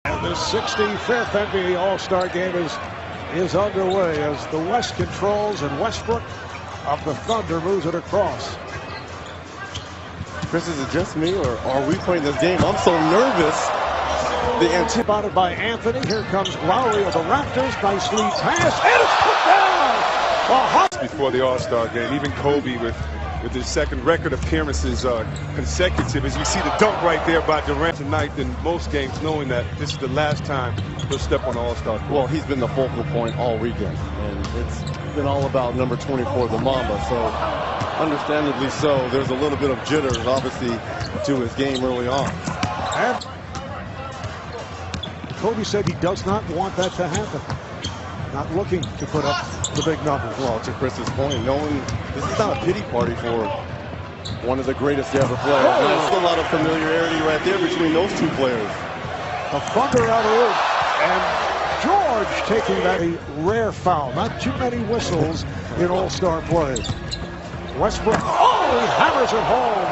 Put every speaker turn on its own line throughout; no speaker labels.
And the 65th NBA All-Star Game is underway as the West controls and Westbrook of the Thunder moves it across.
Chris, is it just me or are we playing this game? I'm so nervous.
The anticipated by Anthony. Here comes Lowry of the Raptors. Nicely passed, and it's put down.
Before the All-Star Game, even Kobe with his second record appearances consecutive. As you see the dunk right there by Durant tonight, in most games, knowing that this is the last time he'll step on the All-Star court.
Well, he's been the focal point all weekend, and it's been all about number 24, the Mamba. So, understandably so, there's a little bit of jitters, obviously, to his game early on.
And Kobe said he does not want that to happen. Not looking to put up the big numbers.
Well, to Chris's point, knowing this is not a pity party for one of the greatest to ever play. There's a lot of familiarity right there between those two players.
A Thunder alley-oop, and George taking that a rare foul. Not too many whistles in All-Star play. Westbrook, he hammers it home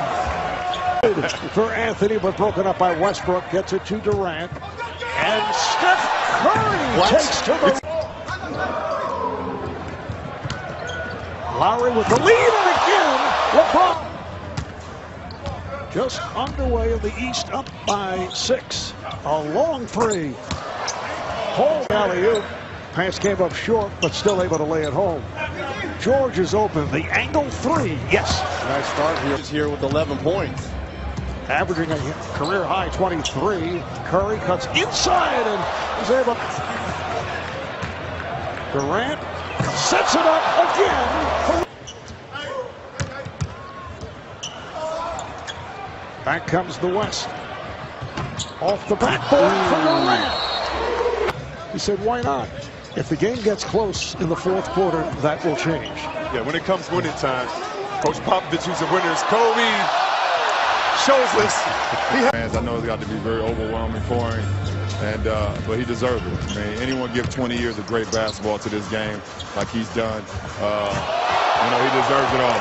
for Anthony, but broken up by Westbrook. Gets it to Durant, and Steph Curry takes to the. Lowry with the lead, and again, LeBron. Just underway in the East, up by 6. A long three. Home alley-oop. Pass came up short, but still able to lay it home. George is open. The angle three. Yes.
Nice start here. He's here with 11 points.
Averaging a career high 23. Curry cuts inside and is able. Durant sets it up again. Back comes the West. Off the backboard for Durant. He said, why not? If the game gets close in the fourth quarter, that will change.
Yeah, when it comes winning time, Coach Popovich, who's a winner, is Kobe. Shows us.
I know it's got to be very overwhelming for him, and but he deserves it. I mean, anyone give 20 years of great basketball to this game like he's done, he deserves it all.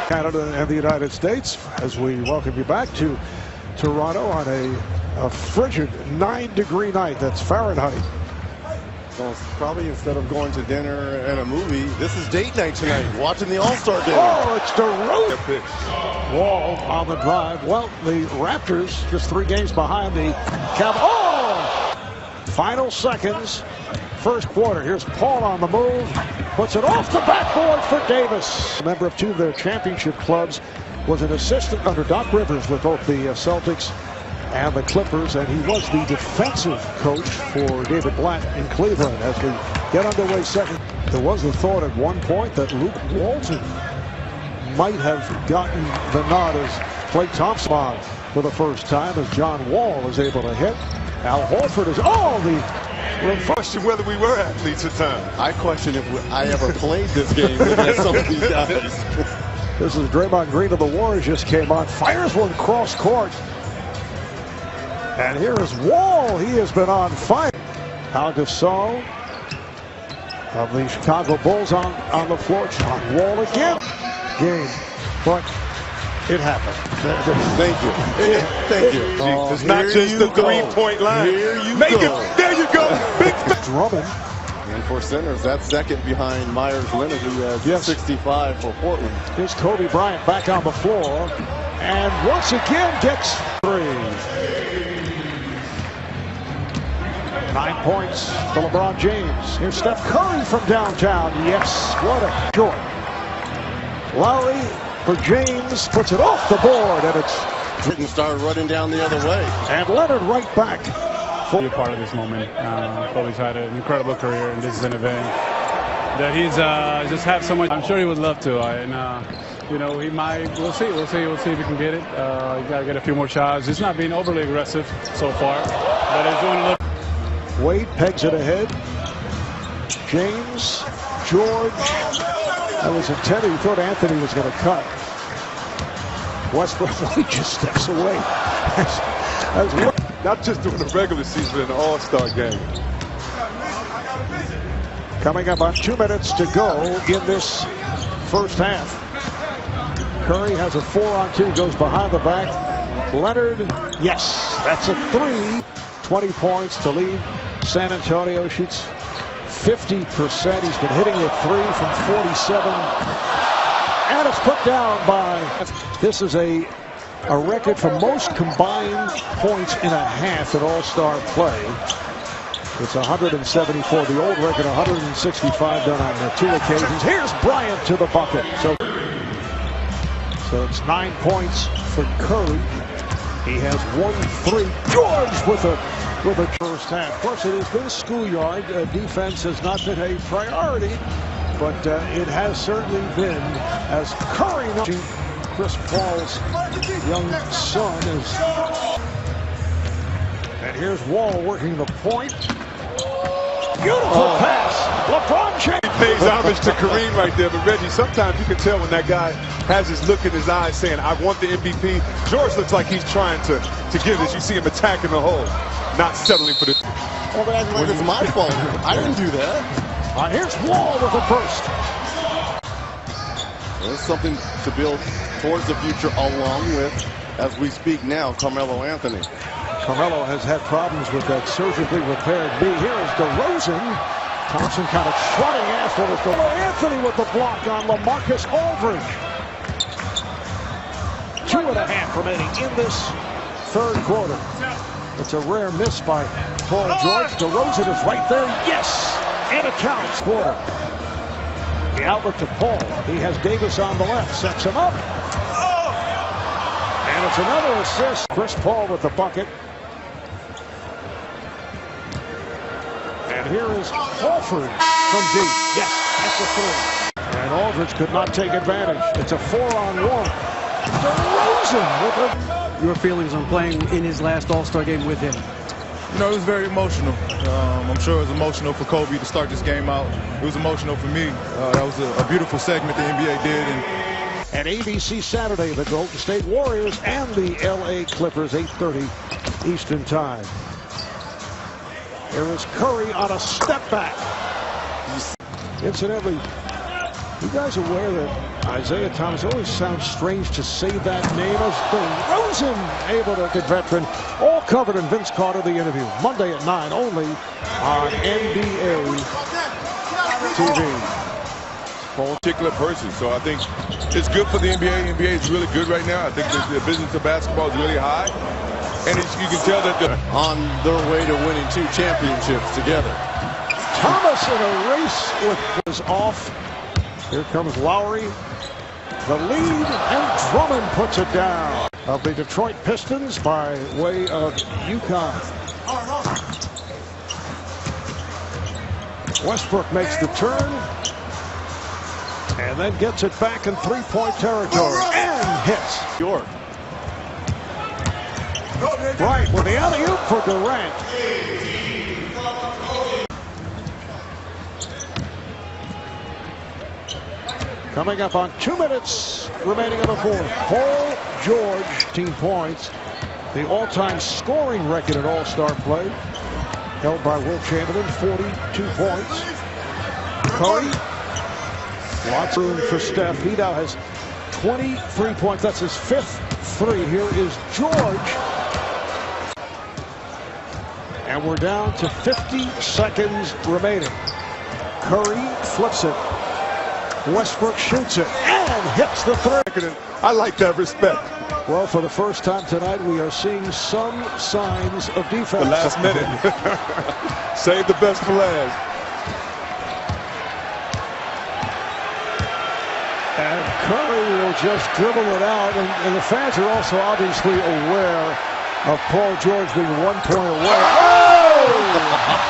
Canada and the United States, as we welcome you back to Toronto on a frigid 9-degree night. That's Fahrenheit.
So probably instead of going to dinner and a movie, this is date night tonight, watching the All-Star Game.
Oh, it's DeRozan. Wall on the drive. Well, the Raptors just 3 games behind the Final seconds, first quarter. Here's Paul on the move. Puts it off the backboard for Davis. A member of 2 of their championship clubs, was an assistant under Doc Rivers with both the Celtics and the Clippers, and he was the defensive coach for David Blatt in Cleveland. As we get underway second, there was a thought at one point that Luke Walton might have gotten the nod as Klay Thompson on for the first time, as John Wall is able to hit. Al Horford is the
question whether we were athletes at times.
I question if I ever played this game with some of these guys.
This is Draymond Green of the Warriors, just came on, fires one cross court. And here is Wall. He has been on fire. Pau Gasol of the Chicago Bulls on the floor. John Wall again. Game, but it happened.
Thank you. Thank you.
It's not just the 3-point line.
Here you
Make
go.
it. There you go. Big
Drummond.
And for centers, that's second behind Myers Leonard, who has 65 for Portland.
Here's Kobe Bryant back on the floor. And once again gets 3. 9 points for LeBron James. Here's Steph Curry from downtown. Yes, what a short. Lowry for James, puts it off the board, and it's
Britain started running down the other way.
And Leonard right back.
Be a part of this moment. Kobe's had an incredible career, and this is an event that he's just have so much. I'm sure he would love to, he might. We'll see if he can get it. He's got to get a few more shots. He's not being overly aggressive so far, but he's doing a little.
Wade pegs it ahead. James, George. That was intended. He thought Anthony was going to cut. Westbrook, he just steps away.
Not just during the regular season, but in the All-Star game.
Coming up on 2 minutes to go in this first half. Curry has a 4-on-2, goes behind the back. Leonard, yes, that's a 3. 20 points to lead San Antonio. Shoots 50%. He's been hitting the three from 47. And it's put down by... This is a record for most combined points in a half in All-Star play. It's 174. The old record, 165 done on 2 occasions. Here's Bryant to the bucket. So it's 9 points for Curry. He has 1-3. George with a first half. Of course, it has been schoolyard. Defense has not been a priority, but it has certainly been as Curry, Chris Paul's young son, is. And here's Wall working the point. Beautiful pass. LeBron James.
Pays homage to Kareem right there, but Reggie, sometimes you can tell when that guy has his look in his eyes saying, I want the MVP. George looks like he's trying to give this. You see him attacking the hole, not settling for this.
Well, but acting like it's my fault. I didn't do that.
Here's Wall with a burst.
There's something to build towards the future along with, as we speak now, Carmelo Anthony.
Carmelo has had problems with that surgically repaired knee. Here is DeRozan. Thompson kind of trotting after it. Anthony with the block on LaMarcus Aldridge. 2.5 remaining in this third quarter. It's a rare miss by Paul George. DeRozan is right there. Yes! And it counts. Quarter. The outlet to Paul. He has Davis on the left. Sets him up. And it's another assist. Chris Paul with the bucket. And here is Horford from deep. Yes, that's a three. And Aldridge could not take advantage. It's a 4-on-1. DeRozan with a...
Your feelings on playing in his last All-Star game with him?
You know, it was very emotional. I'm sure it was emotional for Kobe to start this game out. It was emotional for me. That was a beautiful segment the NBA did.
And ABC Saturday, the Golden State Warriors and the LA Clippers, 8:30 Eastern Time. There is Curry on a step back. Incidentally, you guys aware that Isaiah Thomas always sounds strange to say that name as DeRozan, able to get veteran. All covered in Vince Carter, the interview. Monday at 9, only on NBA TV.
Particular person, so I think it's good for the NBA. NBA is really good right now. I think the business of basketball is really high, and you can tell that they're
on their way to winning 2 championships together.
Thomas in a race with his off. Here comes Lowry. The lead, and Drummond puts it down. Of the Detroit Pistons by way of UConn. Westbrook makes the turn. And then gets it back in three-point territory. And hits.
York.
Right with the alley-oop for Durant. Coming up on 2 minutes remaining in the fourth. Paul George, 18 points. The all-time scoring record at All-Star play. Held by world champion, 42 points. Curry. Lots of room for Steph. He now has 23 points. That's his 5th three. Here is George. And we're down to 50 seconds remaining. Curry flips it. Westbrook shoots it and hits the three.
I like that respect.
Well, for the first time tonight, we are seeing some signs of defense.
The last minute. Save the best for last.
And Curry will just dribble it out. And the fans are also obviously aware of Paul George being 1 point away. Oh!